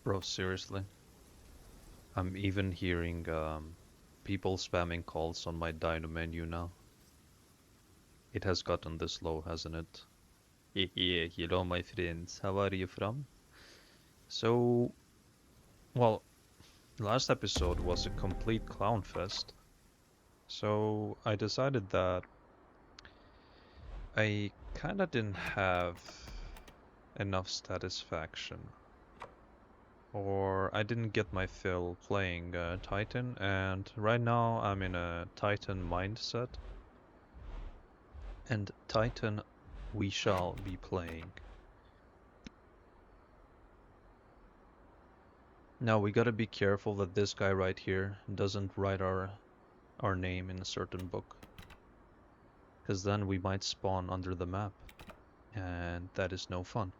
Bro, seriously. I'm even hearing people spamming calls on my dino menu now. It has gotten this low, hasn't it? Yeah, hello my friends. How are you from? So, well, last episode was a complete clown fest. So I decided that I kinda didn't have enough satisfaction, or I didn't get my fill playing Titan, and right now I'm in a Titan mindset, and Titan we shall be playing. Now we gotta be careful that this guy right here doesn't write our name in a certain book, because then we might spawn under the map, and that is no fun.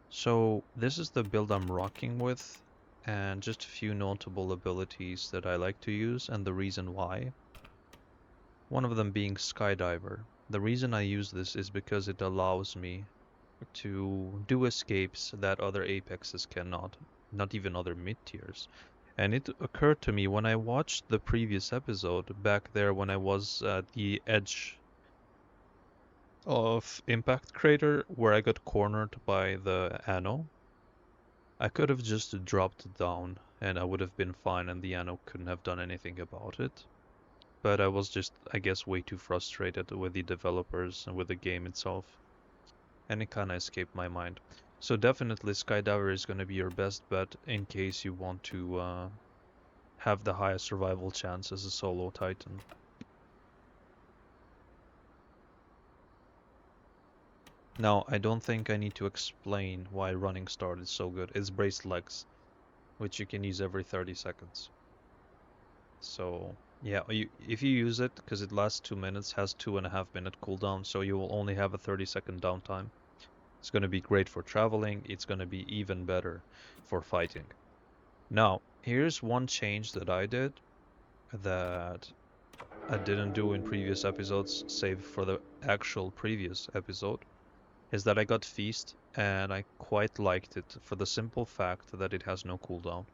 So this is the build I'm rocking with, and just a few notable abilities that I like to use and the reason why. One of them being Skydiver. The reason I use this is because it allows me to do escapes that other apexes cannot, not even other mid tiers. And it occurred to me when I watched the previous episode back there when I was at the edge of Impact Crater where I got cornered by the Anno. I could have just dropped down and I would have been fine and the Anno couldn't have done anything about it. But I was just, I guess, way too frustrated with the developers and with the game itself. And it kinda escaped my mind. So definitely Skydiver is gonna be your best bet in case you want to have the highest survival chance as a solo Titan. Now, I don't think I need to explain why running start is so good. It's braced legs, which you can use every 30 seconds. So yeah, if you use it, because it lasts 2 minutes, has 2.5 minute cooldown, so you will only have a 30-second downtime. It's going to be great for traveling, it's going to be even better for fighting. Now, here's one change that I did that I didn't do in previous episodes, save for the actual previous episode, is that I got Feast, and I quite liked it for the simple fact that it has no cooldown.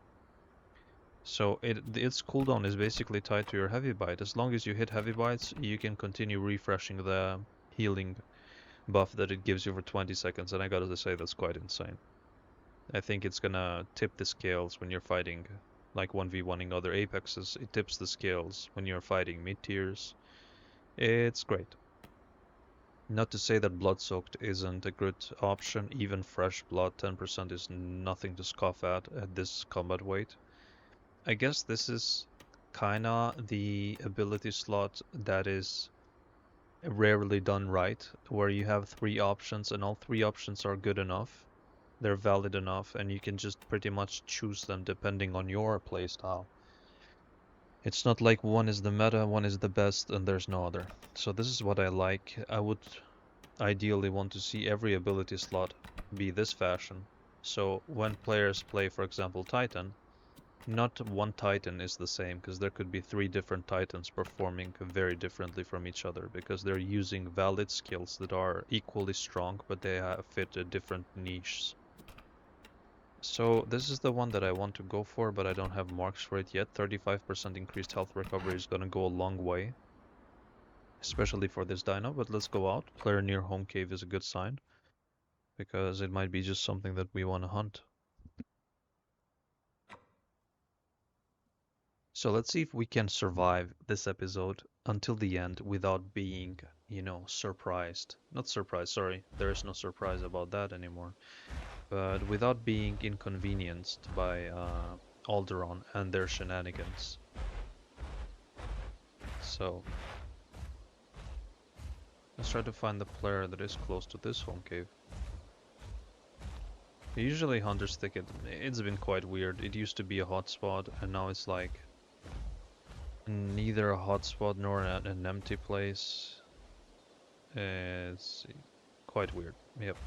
So its cooldown is basically tied to your heavy bite. As long as you hit heavy bites, you can continue refreshing the healing buff that it gives you for 20 seconds, and I gotta say that's quite insane. I think it's gonna tip the scales when you're fighting like 1v1ing other apexes. It tips the scales when you're fighting mid tiers. It's great. Not to say that blood soaked isn't a good option, even fresh blood 10% is nothing to scoff at this combat weight. I guess this is kinda the ability slot that is rarely done right, where you have three options and all three options are good enough, they're valid enough, and you can just pretty much choose them depending on your playstyle. It's not like one is the meta, one is the best, and there's no other. So this is what I like. I would ideally want to see every ability slot be this fashion. So when players play, for example, Titan, not one Titan is the same, because there could be three different Titans performing very differently from each other, because they're using valid skills that are equally strong, but they fit different niches. So this is the one that I want to go for, but I don't have marks for it yet. 35% increased health recovery is gonna go a long way, especially for this dino, but let's go out. Player near home cave is a good sign, because it might be just something that we want to hunt. So let's see if we can survive this episode until the end without being, surprised. Not surprised, sorry. There is no surprise about that anymore. But without being inconvenienced by Alderon and their shenanigans. So let's try to find the player that is close to this home cave. Usually Hunter's Thicket, it's been quite weird. It used to be a hotspot and now it's like neither a hotspot nor an empty place. It's quite weird. Yep.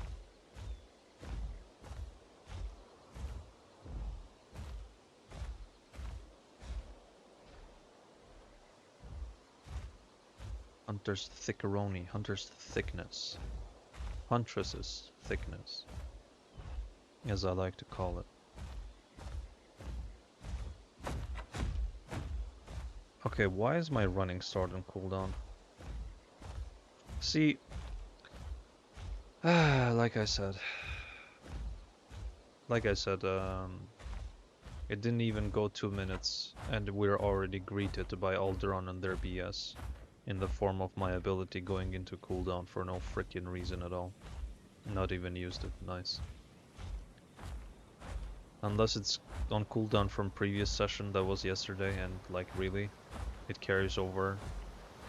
Hunter's Thickeroni, Hunter's Thickness. Huntress's Thickness, as I like to call it. Okay, why is my running start on cooldown? See, like I said, it didn't even go 2 minutes, and we're already greeted by Alderon and their BS in the form of my ability going into cooldown for no freaking reason at all. Not even used it. Nice. Unless it's on cooldown from previous session that was yesterday, and like really, it carries over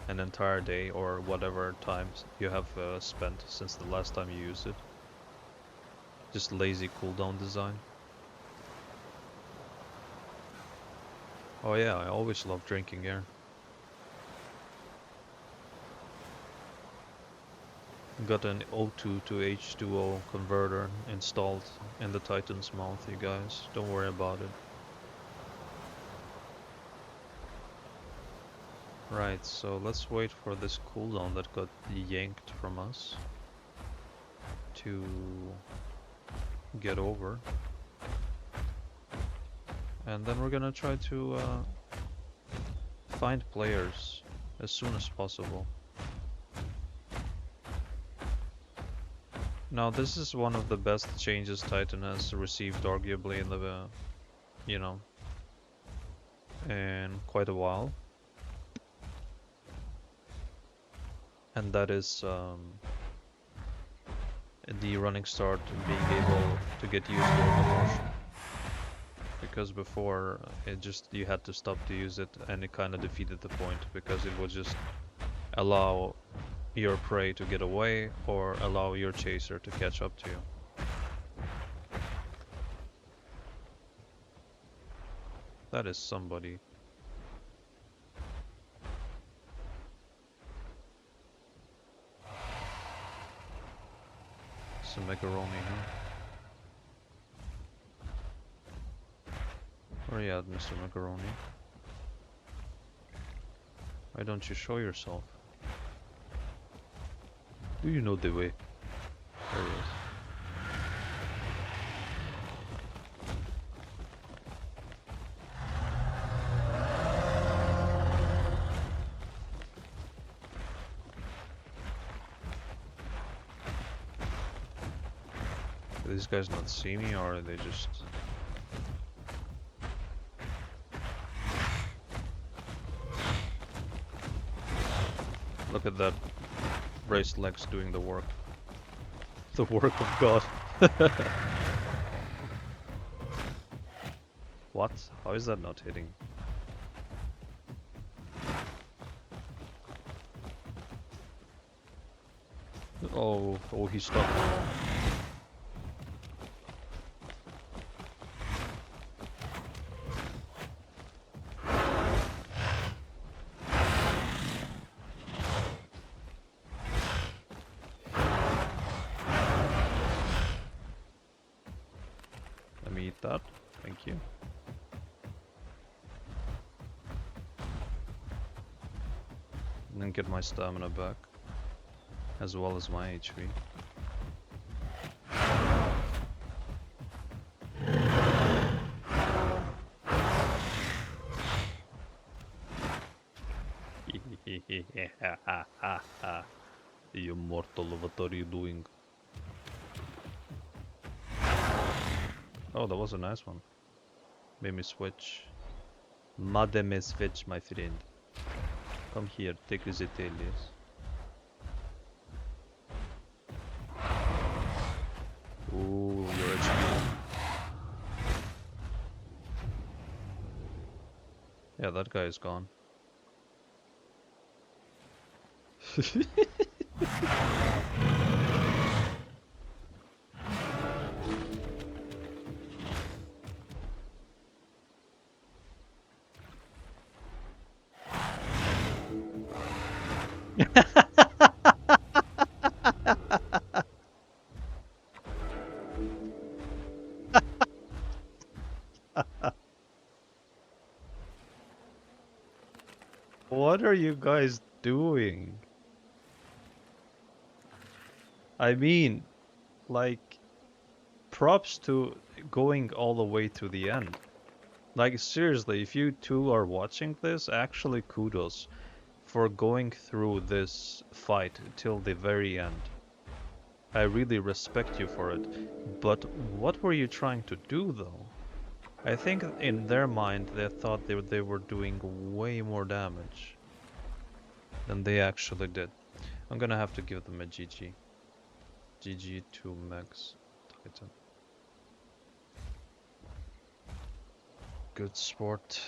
an entire day or whatever times you have spent since the last time you used it. Just lazy cooldown design. Oh yeah, I always love drinking air. Got an O2 to H2O converter installed in the Titan's mouth, you guys. Don't worry about it. Right, so let's wait for this cooldown that got yanked from us to get over. And then we're gonna try to find players as soon as possible. Now this is one of the best changes Titan has received arguably in the, you know, in quite a while. And that is the running start being able to get used over motion. Because before it just, you had to stop to use it, and it kind of defeated the point because it would just allow your prey to get away or allow your chaser to catch up to you. That is somebody. Some macaroni, huh? Where are you at, Mr. Macaroni? Why don't you show yourself? Do you know the way? There he is. Do these guys not see me, or are they just... Look at that. Braced legs doing the work. The work of God. What? How is that not hitting? Oh, he's stuck. Let me eat that. Thank you. And then get my stamina back, as well as my HP. You mortal, what are you doing? Oh, that was a nice one. Made me switch. Made me switch, my friend. Come here, take the tailies. Ooh, your HP. Yeah, that guy is gone. What are you guys doing? I mean, like, props to going all the way to the end. Like seriously, if you two are watching this, actually kudos for going through this fight till the very end. I really respect you for it. But what were you trying to do though? I think in their mind they thought they were doing way more damage than they actually did. I'm gonna have to give them a GG. GG to Megs Titan. Good sport.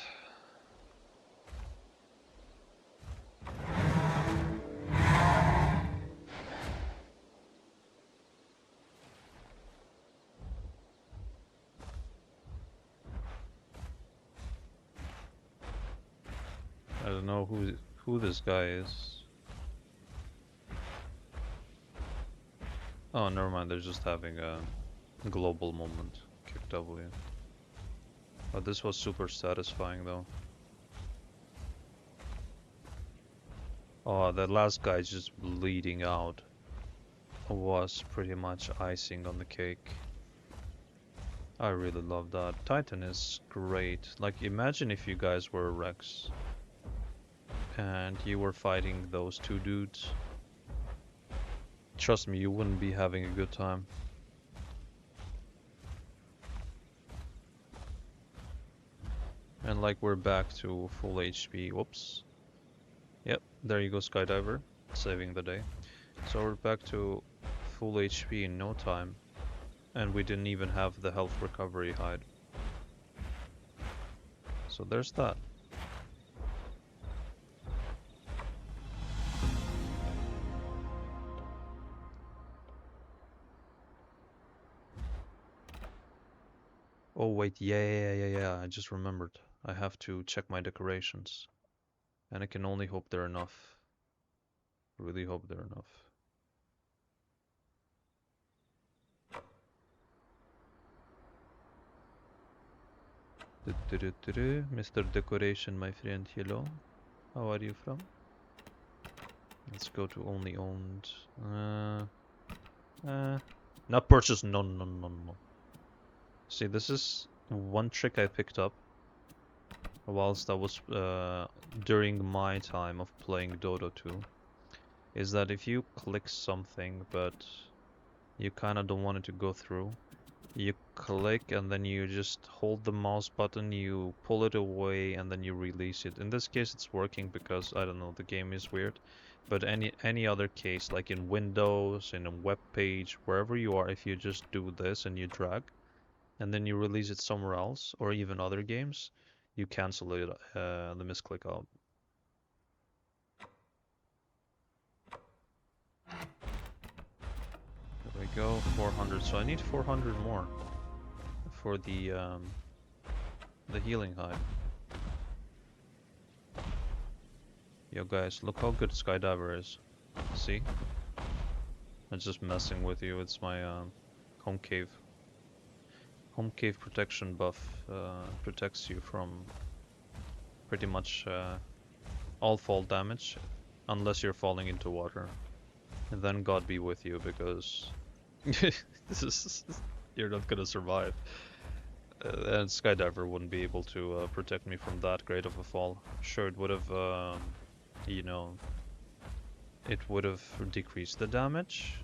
I don't know who this guy is. Oh, never mind. They're just having a global moment. Kick W. Oh, this was super satisfying though. Oh, that last guy just bleeding out was pretty much icing on the cake. I really love that. Titan is great. Like, imagine if you guys were Rex and you were fighting those two dudes. Trust me, you wouldn't be having a good time. And like, we're back to full HP. Whoops. Yep, there you go, Skydiver, saving the day. So we're back to full HP in no time. And we didn't even have the health recovery hide. So there's that. Oh wait, yeah, I just remembered. I have to check my decorations. And I can only hope they're enough. Really hope they're enough. Mr. Decoration, my friend, hello. How are you from? Let's go to only owned. Not purchased. No. See, this is one trick I picked up whilst I was during my time of playing Dota 2, is that if you click something but you kind of don't want it to go through, you click and then you just hold the mouse button, you pull it away and then you release it. In this case it's working because, I don't know, the game is weird. But any other case, like in Windows, in a web page, wherever you are, if you just do this and you drag, and then you release it somewhere else, or even other games, you cancel it, the misclick out. There we go, 400. So I need 400 more for the healing hide. Yo guys, look how good Skydiver is. See? I'm just messing with you. It's my home cave. Home cave protection buff protects you from pretty much all fall damage, unless you're falling into water. And then God be with you, because this is you're not gonna survive. And Skydiver wouldn't be able to protect me from that great of a fall. Sure, it would have, you know, it would have decreased the damage,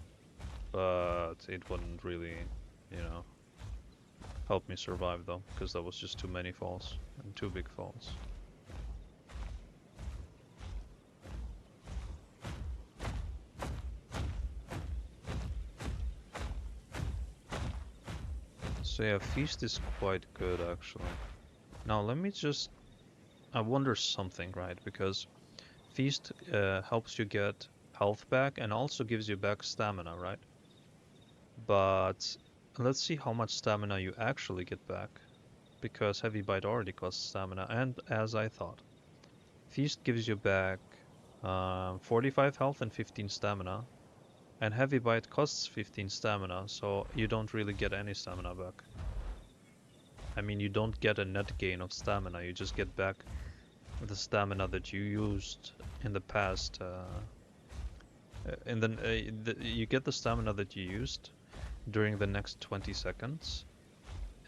but it wouldn't really, you know, help me survive though, because that was just too many falls and too big falls. So yeah, Feast is quite good actually. Now let me just, I wonder something, right? Because Feast helps you get health back and also gives you back stamina, right? But let's see how much stamina you actually get back, because Heavy Bite already costs stamina, and as I thought, Feast gives you back 45 health and 15 stamina, and Heavy Bite costs 15 stamina, so you don't really get any stamina back. I mean, you don't get a net gain of stamina, you just get back the stamina that you used in the past. You get the stamina that you used during the next 20 seconds,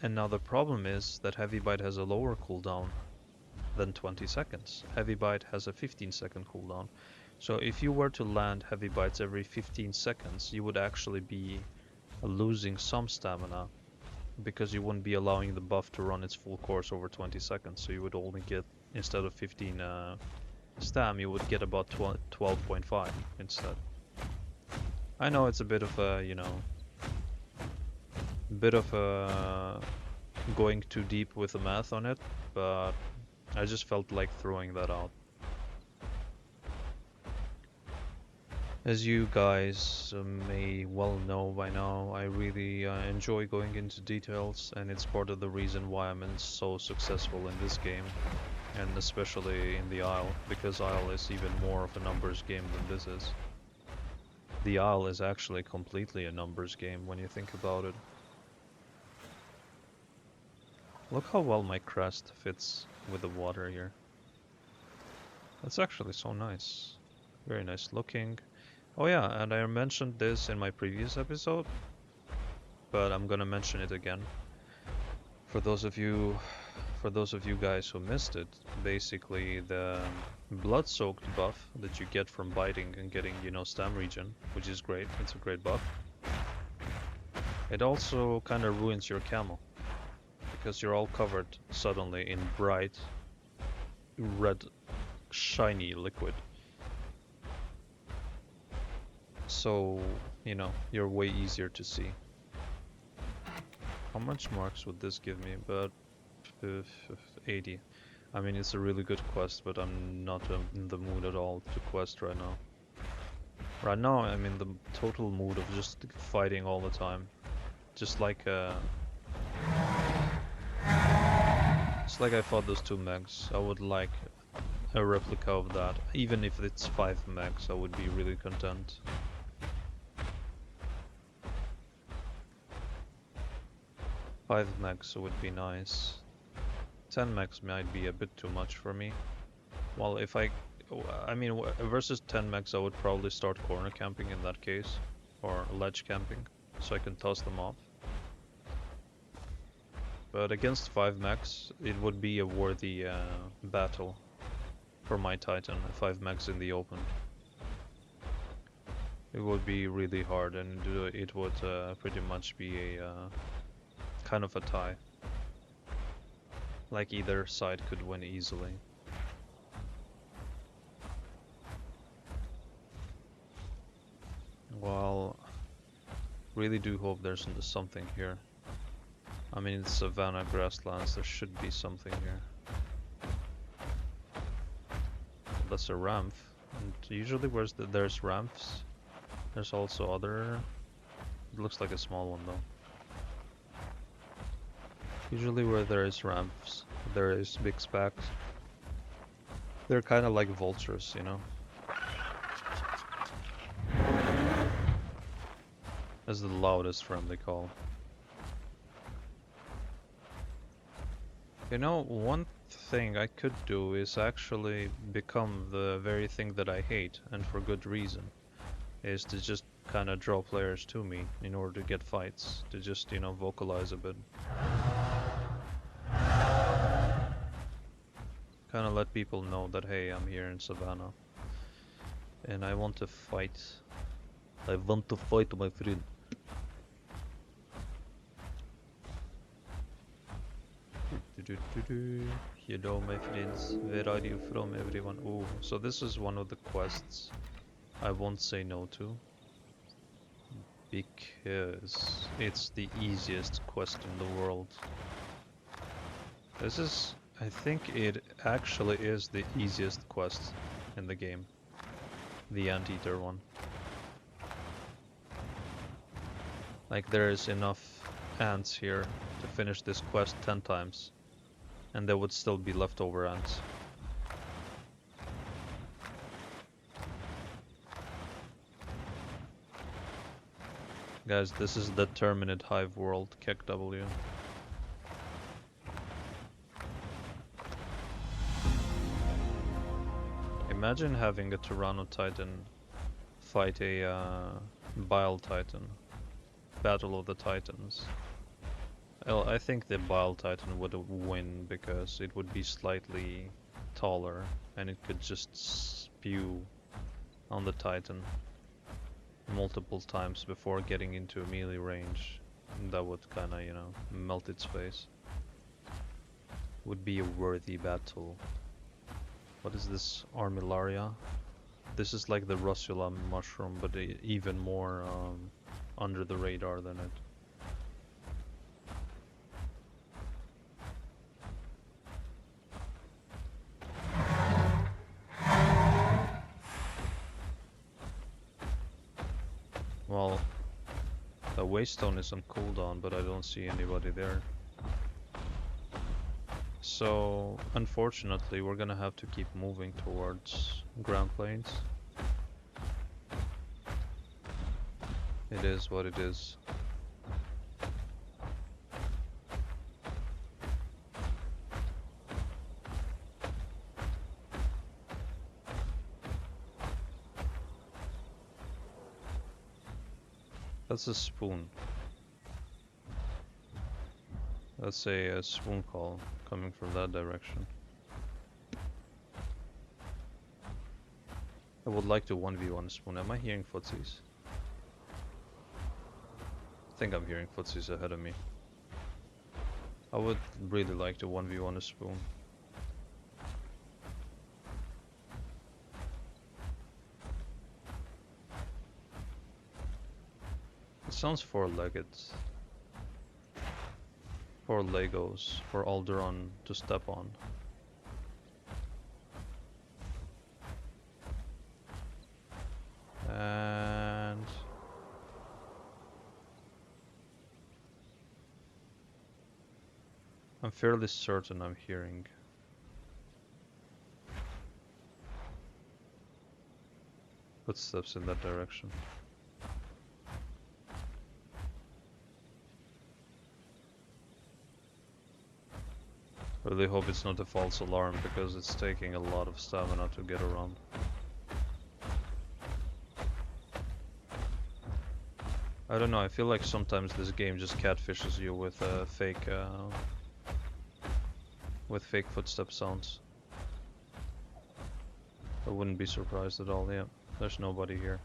And now the problem is that Heavy Bite has a lower cooldown than 20 seconds. Heavy Bite has a 15-second cooldown. So if you were to land Heavy Bites every 15 seconds, you would actually be losing some stamina because you wouldn't be allowing the buff to run its full course over 20 seconds. So you would only get, instead of 15 stam, you would get about 12.5 instead. I know it's a bit of a, you know, bit of a going too deep with the math on it, but I just felt like throwing that out. As you guys may well know by now, I really enjoy going into details, and it's part of the reason why I'm so successful in this game, and especially in the Isle, because Isle is even more of a numbers game than this is. The Isle is actually completely a numbers game when you think about it. Look how well my crest fits with the water here. That's actually so nice. Very nice looking. Oh yeah, and I mentioned this in my previous episode, but I'm gonna mention it again. For those of you guys who missed it, basically the blood-soaked buff that you get from biting and getting, you know, stam regen, which is great. It's a great buff. It also kind of ruins your camo because you're all covered suddenly in bright red shiny liquid. So, you know, you're way easier to see. How much marks would this give me? But 80. I mean, it's a really good quest, but I'm not in the mood at all to quest right now. Right now, I'm in the total mood of just fighting all the time. Just like I fought those 2 megs. I would like a replica of that. Even if it's 5 megs, I would be really content. Five megs would be nice. 10 megs might be a bit too much for me. Well, if I mean, versus 10 megs, I would probably start corner camping in that case, or ledge camping, so I can toss them off. But against 5 megs, it would be a worthy battle for my Titan, 5 megs in the open. It would be really hard, and it would pretty much be a kind of a tie. Like either side could win easily. Well, really do hope there's something here. I mean, it's savanna grasslands, there should be something here. That's a ramp. And usually there's ramps. There's also other... It looks like a small one though. Usually where there is ramps, there is big specs. They're kind of like vultures, you know? That's the loudest friendly call. You know, one thing I could do is actually become the very thing that I hate, and for good reason. Is to just kind of draw players to me in order to get fights, to just, you know, vocalize a bit. Kind of let people know that, hey, I'm here in Savannah. And I want to fight. I want to fight, my friend. Hello, my friends. Where are you from, everyone? Oh, so this is one of the quests I won't say no to. Because it's the easiest quest in the world. This is... I think it actually is the easiest quest in the game. The Anteater one. Like, there is enough ants here to finish this quest 10 times. And there would still be leftover ants. Guys, this is the Terminate Hive world, Kek W. Imagine having a Tyrannotitan fight a Bile Titan. Battle of the Titans. Well, I think the Bile Titan would win because it would be slightly taller and it could just spew on the Titan multiple times before getting into melee range. That would kinda, you know, melt its face. Would be a worthy battle. What is this Armillaria? This is like the Russula mushroom, but even more under the radar than it. Well, the Waystone is on cooldown, but I don't see anybody there. So, unfortunately, we're gonna have to keep moving towards ground planes. It is what it is. That's a spoon. That's a spoon call coming from that direction. I would like to 1v1 a spoon. Am I hearing footsies? I think I'm hearing footsies ahead of me. I would really like to 1v1 a spoon. It sounds four-legged. For Legos, for Alderon to step on. And I'm fairly certain I'm hearing footsteps in that direction. Really hope it's not a false alarm because it's taking a lot of stamina to get around. I don't know, I feel like sometimes this game just catfishes you with fake footstep sounds. I wouldn't be surprised at all. Yeah, there's nobody here.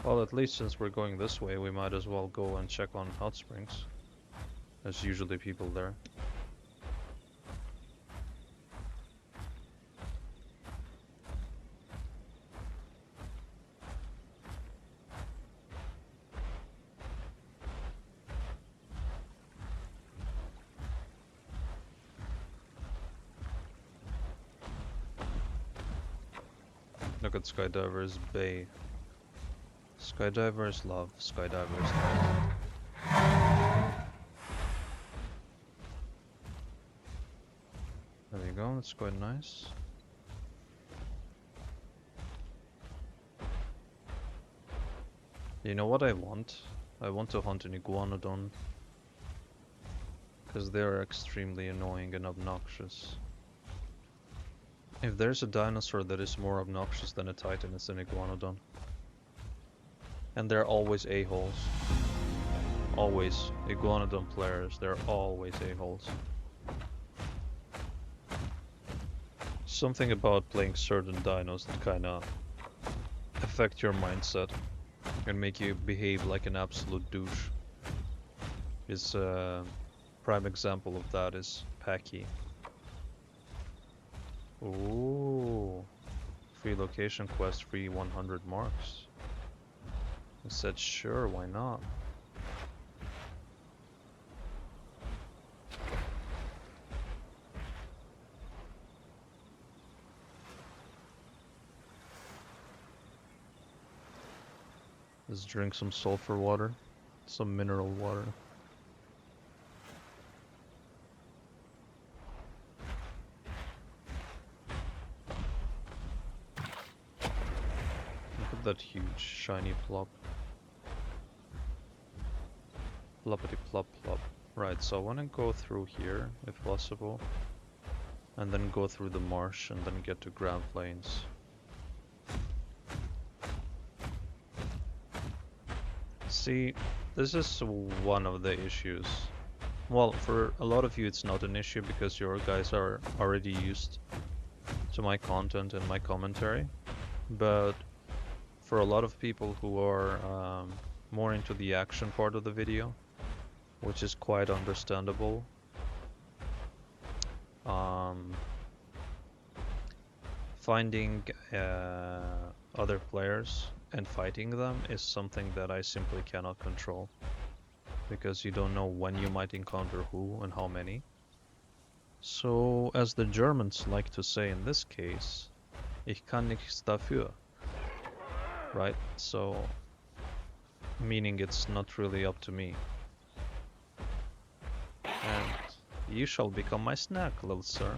Well, at least since we're going this way, we might as well go and check on hot springs. There's usually people there. Look at Skydiver's Bay. Skydivers love, skydivers love. There we go, that's quite nice. You know what I want? I want to hunt an iguanodon. Because they're extremely annoying and obnoxious. If there's a dinosaur that is more obnoxious than a titan, it's an iguanodon. And they're always a-holes. Always. Iguanodon players, they're always a-holes. Something about playing certain dinos that kinda affect your mindset and make you behave like an absolute douche. Is prime example of that is Packy. Ooh, free location quest, free 100 marks. I said sure, why not? Let's drink some sulfur water, some mineral water. Look at that huge shiny plop. Ploppity plop plop. Right, so I want to go through here, if possible. And then go through the marsh and then get to Grand Plains. See, This is one of the issues. Well, for a lot of you it's not an issue because your guys are already used to my content and my commentary. But for a lot of people who are more into the action part of the video, which is quite understandable, finding other players and fighting them is something that I simply cannot control, because you don't know when you might encounter who and how many. So, as the Germans like to say in this case, ich kann nichts dafür, right? So, meaning it's not really up to me. And you shall become my snack, little sir.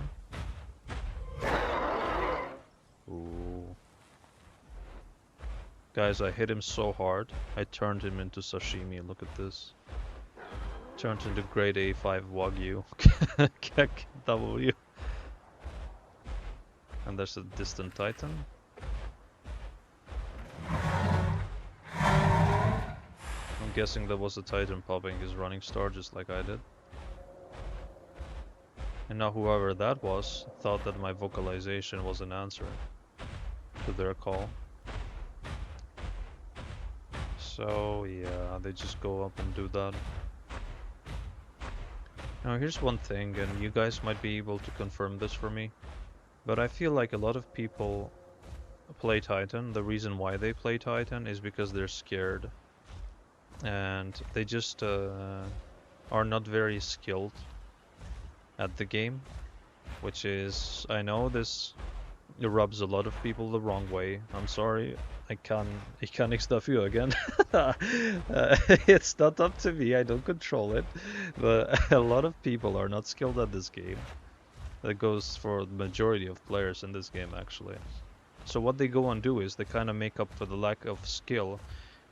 Ooh. Guys, I hit him so hard, I turned him into sashimi. Look at this. Turned into grade A5 Wagyu. KW. And there's a distant Titan. I'm guessing that was a Titan popping his running star just like I did. And now whoever that was thought that my vocalization was an answer to their call. So yeah, they just go up and do that. Now here's one thing, and you guys might be able to confirm this for me, but I feel like a lot of people play Titan. The reason why they play Titan is because they're scared, and they just are not very skilled at the game, which is, I know this rubs a lot of people the wrong way. I'm sorry, ich kann nichts dafür again. It's not up to me, I don't control it, but a lot of people are not skilled at this game. That goes for the majority of players in this game, actually. So what they go and do is they kind of make up for the lack of skill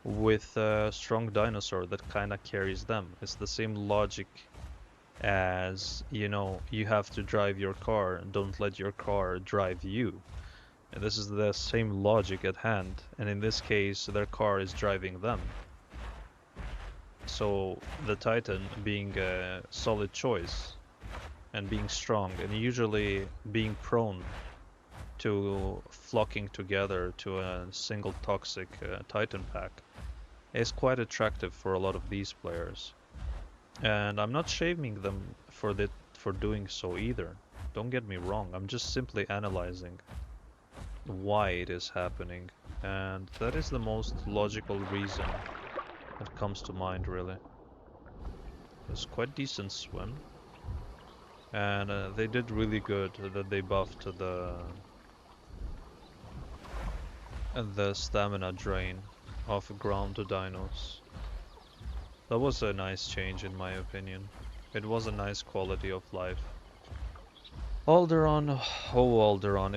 with a strong dinosaur that kind of carries them. It's the same logic as, you know, you have to drive your car and don't let your car drive you. And this is the same logic at hand, and in this case their car is driving them. So the Titan being a solid choice and being strong and usually being prone to flocking together to a single toxic Titan pack is quite attractive for a lot of these players. And I'm not shaming them for doing so either. Don't get me wrong, I'm just simply analyzing why it is happening, and that is the most logical reason that comes to mind, really. It's quite decent swim, and they did really good that they buffed the stamina drain off ground to dinos. That was a nice change in my opinion. It was a nice quality of life. Alderon, oh Alderon,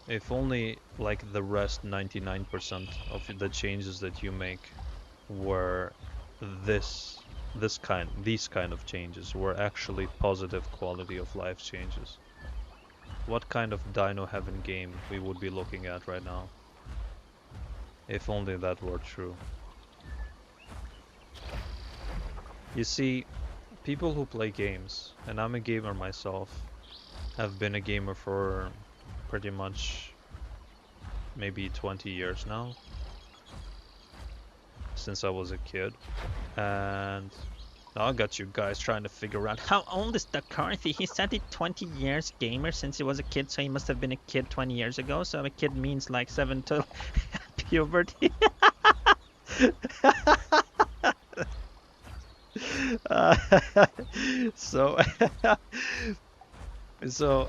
if only like the rest 99% of the changes that you make were these kind of changes were actually positive quality of life changes. What kind of Dino Heaven game we would be looking at right now? If only that were true. You see, people who play games, and I'm a gamer myself, have been a gamer for pretty much maybe 20 years now, since I was a kid, and now I got you guys trying to figure out How old is Dakarthy? He said it 20 years gamer since he was a kid, so he must have been a kid 20 years ago. So a kid means like 7 to puberty. so so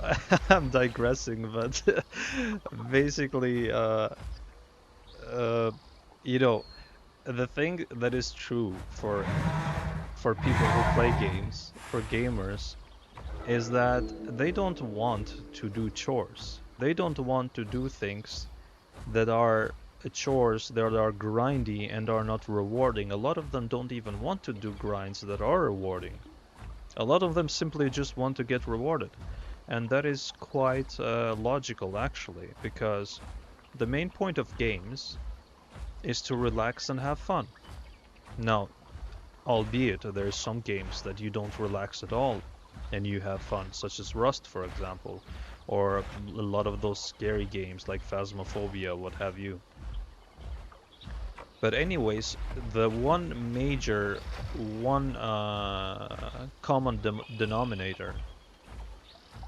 I'm digressing, but basically you know, the thing that is true for people who play games, for gamers, is that they don't want to do chores. They don't want to do things that are chores that are grindy and are not rewarding. A lot of them don't even want to do grinds that are rewarding. A lot of them simply just want to get rewarded. And that is quite logical, actually, because the main point of games is to relax and have fun. Now, albeit there's some games that you don't relax at all and you have fun, such as Rust, for example, or a lot of those scary games like Phasmophobia, what have you. But anyways, the one common denominator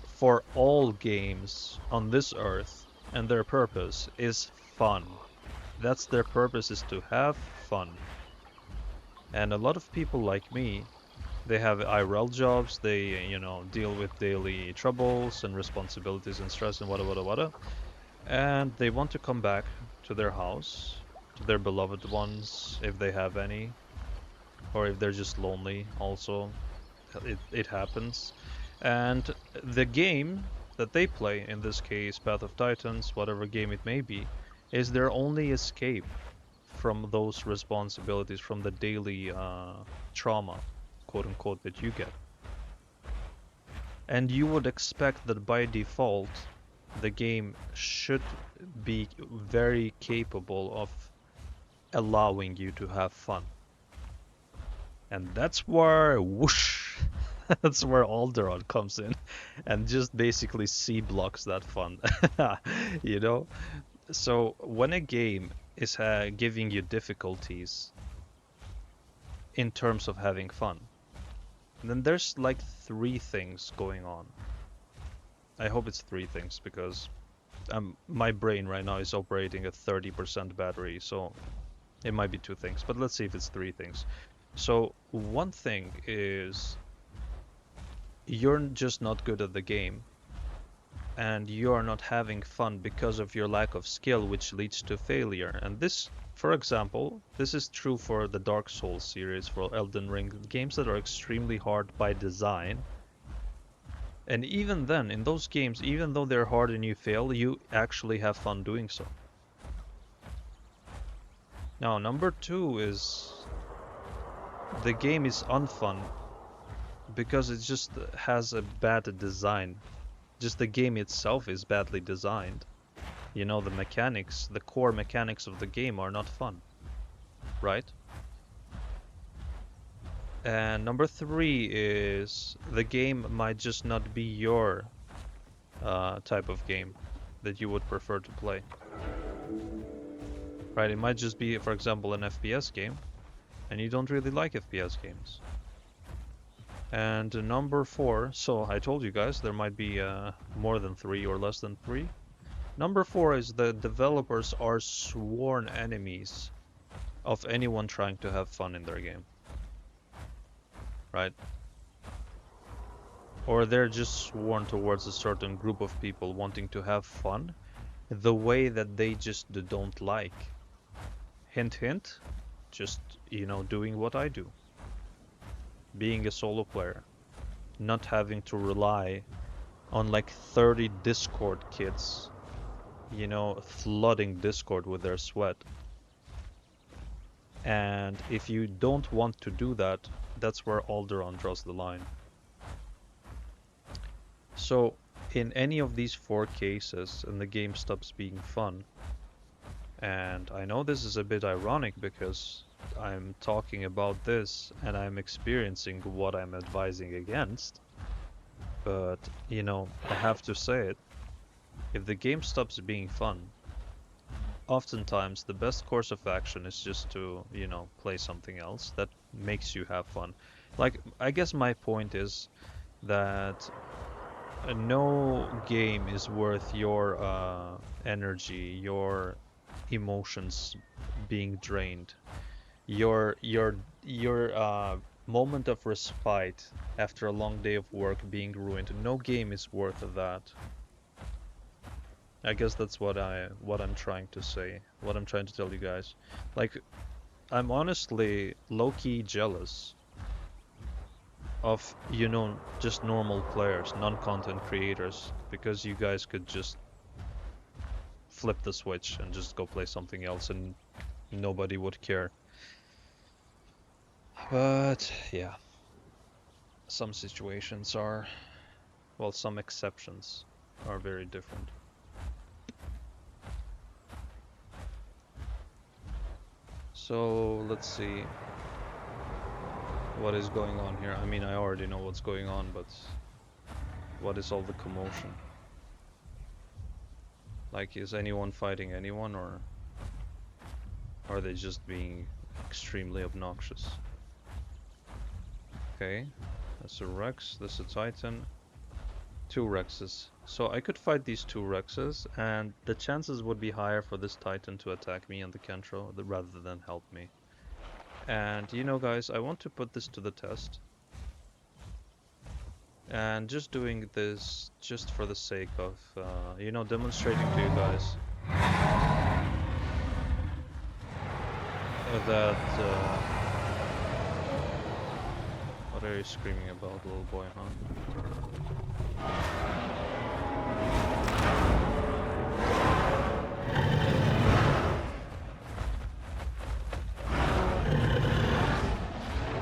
for all games on this earth and their purpose is fun. That's their purpose, is to have fun. And a lot of people like me, they have IRL jobs, they, deal with daily troubles and responsibilities and stress and wada. And they want to come back to their house, to their beloved ones, if they have any, or if they're just lonely also. It happens. And the game that they play, in this case, Path of Titans, whatever game it may be, is their only escape from those responsibilities, from the daily trauma, quote unquote, that you get. And you would expect that by default, the game should be very capable of allowing you to have fun. And that's where, whoosh, that's where Alderaan comes in and just basically C blocks that fun. you know? So when a game is giving you difficulties in terms of having fun, then there's like three things going on. I hope it's three things because my brain right now is operating at 30% battery, so it might be two things, but let's see if it's three things. So one thing is you're just not good at the game and you are not having fun because of your lack of skill, which leads to failure. And this, for example, this is true for the Dark Souls series, for Elden Ring, games that are extremely hard by design. And even then, in those games, even though they're hard and you fail, you actually have fun doing so. Now, number two is the game is unfun because it just has a bad design. Just the game itself is badly designed. The mechanics, the core mechanics of the game are not fun, right? And number three is the game might just not be your type of game that you would prefer to play, right? It might just be, for example, an FPS game, and you don't really like FPS games. And number four, so I told you guys there might be more than three or less than three. Number four is the developers are sworn enemies of anyone trying to have fun in their game, right? Or they're just sworn towards a certain group of people wanting to have fun the way that they just don't like. Hint, hint, just, doing what I do. Being a solo player, not having to rely on like 30 Discord kids, flooding Discord with their sweat. And if you don't want to do that, that's where Alderaan draws the line. So, in any of these four cases, and the game stops being fun, and I know this is a bit ironic because I'm talking about this and I'm experiencing what I'm advising against, but, I have to say it. If the game stops being fun, oftentimes the best course of action is just to, play something else that makes you have fun. Like, I guess my point is that no game is worth your energy, your emotions being drained, your moment of respite after a long day of work being ruined. No game is worth that. I guess that's what I'm trying to say, what I'm trying to tell you guys. Like, I'm honestly low-key jealous of, just normal players, non-content creators, because you guys could just flip the switch and just go play something else and nobody would care. But yeah, some situations are, well, some exceptions are very different. So let's see. What is going on here? I mean, I already know what's going on, but what is all the commotion? Like, is anyone fighting anyone, or are they just being extremely obnoxious? Okay, that's a Rex, that's a Titan. Two Rexes. So I could fight these two Rexes, and the chances would be higher for this Titan to attack me and the Kentro rather than help me. And you know, guys, I want to put this to the test. And just doing this just for the sake of, you know, demonstrating to you guys that, what are you screaming about, little boy, huh?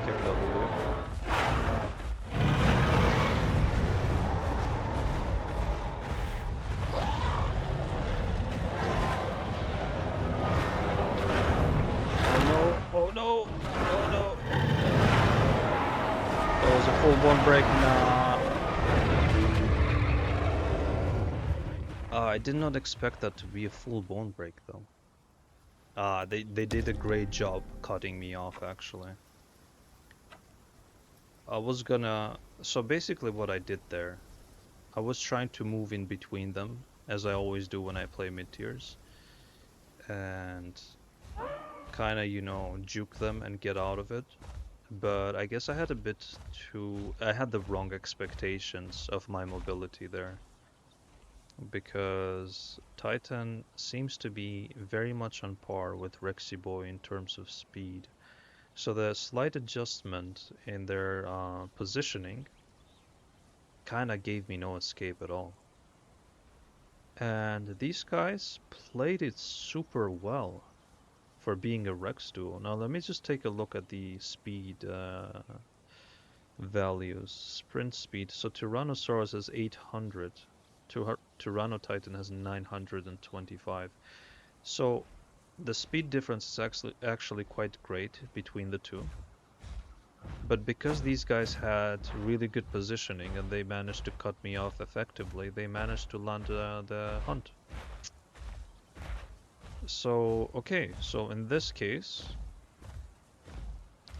Kick W. Oh no! Oh no! That was a full-blown break. Nah. I did not expect that to be a full-blown break, though. They did a great job cutting me off, actually. I was gonna... So basically what I did there, I was trying to move in between them, as I always do when I play mid-tiers. And kinda, you know, juke them and get out of it. But I guess I had a bit too... I had the wrong expectations of my mobility there. Because Titan seems to be very much on par with Rexy Boy in terms of speed. So the slight adjustment in their positioning kinda gave me no escape at all. And these guys played it super well for being a Rex duo. Now let me just take a look at the speed values. Sprint speed. So Tyrannosaurus has 800. Tyrannotitan has 925. So the speed difference is actually quite great between the two. But because these guys had really good positioning and they managed to cut me off effectively, they managed to land the hunt. So, okay, so in this case,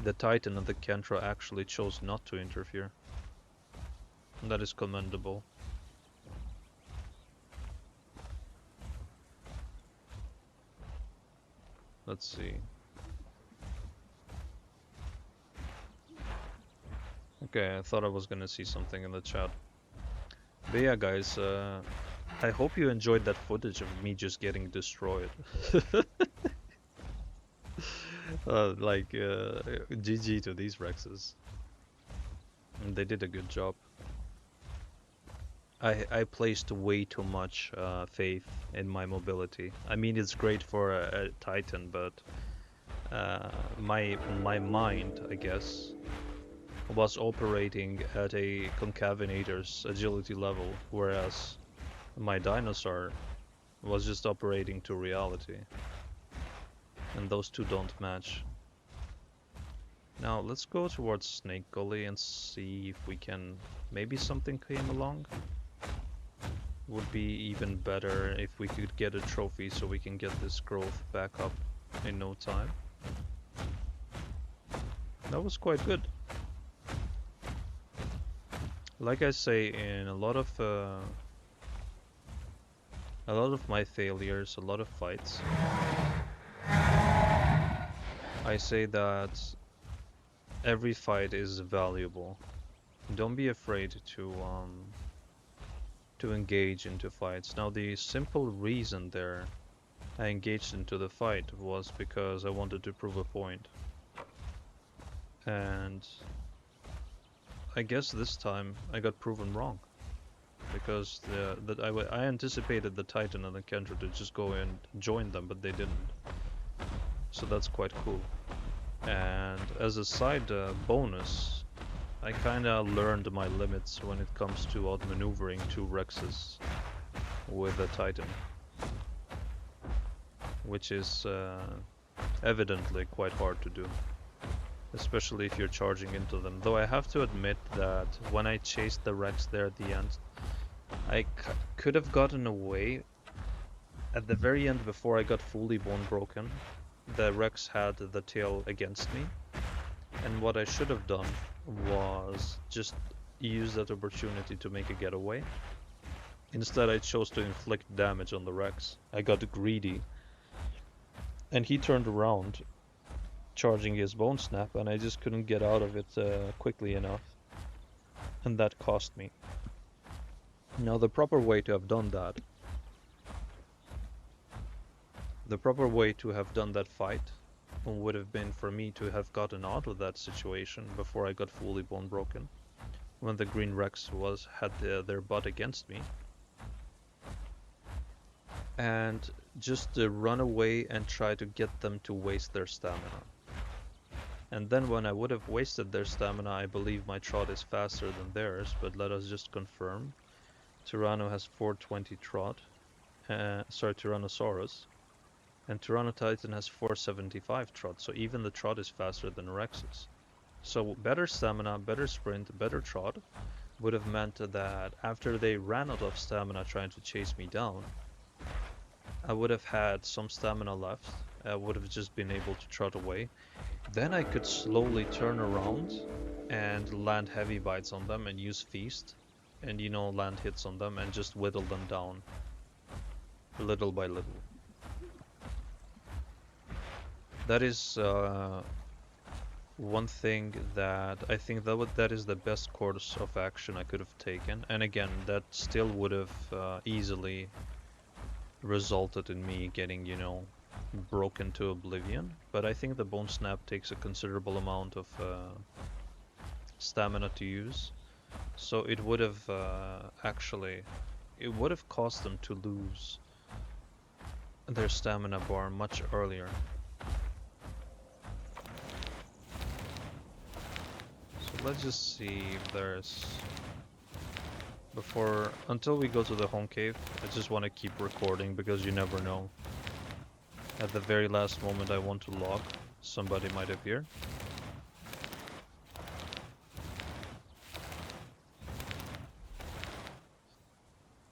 the Titan and the Kentra actually chose not to interfere. And that is commendable. Let's see. Okay, I thought I was gonna see something in the chat. But yeah, guys, I hope you enjoyed that footage of me just getting destroyed. GG to these Rexes. And they did a good job. I placed way too much faith in my mobility. I mean, it's great for a Titan, but my mind, I guess, was operating at a concavenator's agility level, whereas my dinosaur was just operating to reality. And those two don't match. Now let's go towards Snake Gully and see if we can... Maybe something came along? Would be even better if we could get a trophy so we can get this growth back up in no time. That was quite good. Like I say, in a lot of my failures, a lot of fights, I say that every fight is valuable. Don't be afraid to engage into fights. Now, the simple reason there I engaged into the fight was because I wanted to prove a point. And I guess this time I got proven wrong. Because I anticipated the Titan and the Kendra to just go and join them, but they didn't. So that's quite cool. And as a side bonus, I kinda learned my limits when it comes to outmaneuvering two Rexes with a Titan. Which is evidently quite hard to do. especially if you're charging into them. Though I have to admit that when I chased the Rex there at the end, I could have gotten away. At the very end, before I got fully bone broken, the Rex had the tail against me, and what I should have done was just use that opportunity to make a getaway. Instead, I chose to inflict damage on the Rex. I got greedy, and he turned around, charging his bone snap, and I just couldn't get out of it quickly enough, and that cost me. Now, the proper way to have done that fight would have been for me to have gotten out of that situation before I got fully bone broken, when the Green Rex had their butt against me, and just run away and try to get them to waste their stamina. And then when I would have wasted their stamina, I believe my trot is faster than theirs, but let us just confirm. Tyranno has 420 trot, Tyrannosaurus, and Tyrannotitan has 475 trot, so even the trot is faster than Rex's. So better stamina, better sprint, better trot would have meant that after they ran out of stamina trying to chase me down, I would have had some stamina left. I would have just been able to trot away. Then I could slowly turn around and land heavy bites on them and use feast and, land hits on them and just whittle them down little by little. That is one thing that I think that is the best course of action I could have taken. And again, that still would have easily resulted in me getting, broken to oblivion. But I think the bone snap takes a considerable amount of stamina to use, so it would have it would have caused them to lose their stamina bar much earlier. So let's just see if there's until we go to the home cave. I just want to keep recording because you never know. At the very last moment I want to log, somebody might appear.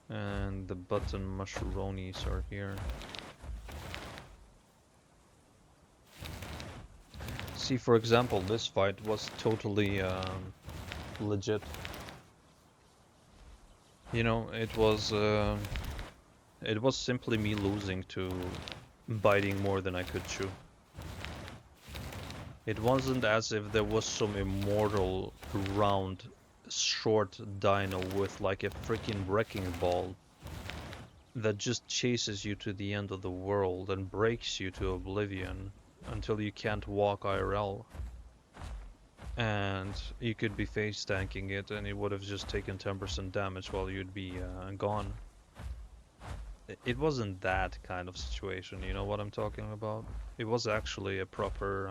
And the button mushroomies are here. See, for example, this fight was totally legit. It was simply me losing to biting more than I could chew. It wasn't as if there was some immortal round short dino with like a freaking wrecking ball that just chases you to the end of the world and breaks you to oblivion until you can't walk IRL. And you could be face tanking it and it would have just taken 10% damage while you'd be gone. It wasn't that kind of situation, you know what I'm talking about? It was actually a proper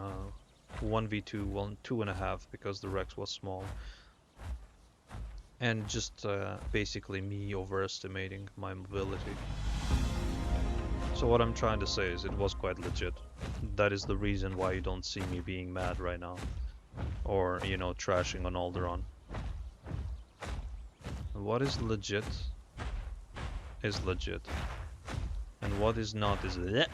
1v2, 2.5, because the Rex was small. And just basically me overestimating my mobility. So what I'm trying to say is it was quite legit. That is the reason why you don't see me being mad right now. Or, trashing on Alderaan. What is legit is legit. And what is not is bleh.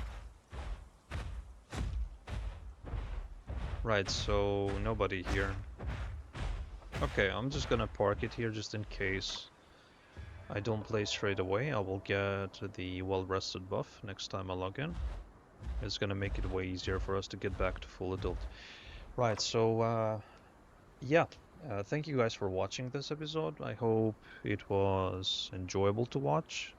Right, so nobody here. Okay, I'm just gonna park it here just in case I don't play straight away. I will get the well-rested buff next time I log in. It's gonna make it way easier for us to get back to full adult. Right, so yeah, thank you guys for watching this episode. I hope it was enjoyable to watch.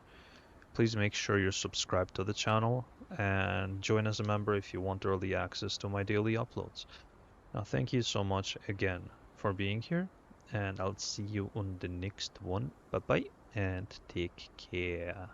Please make sure you're subscribed to the channel and join as a member if you want early access to my daily uploads. Now, thank you so much again for being here, and I'll see you on the next one. Bye bye, and take care.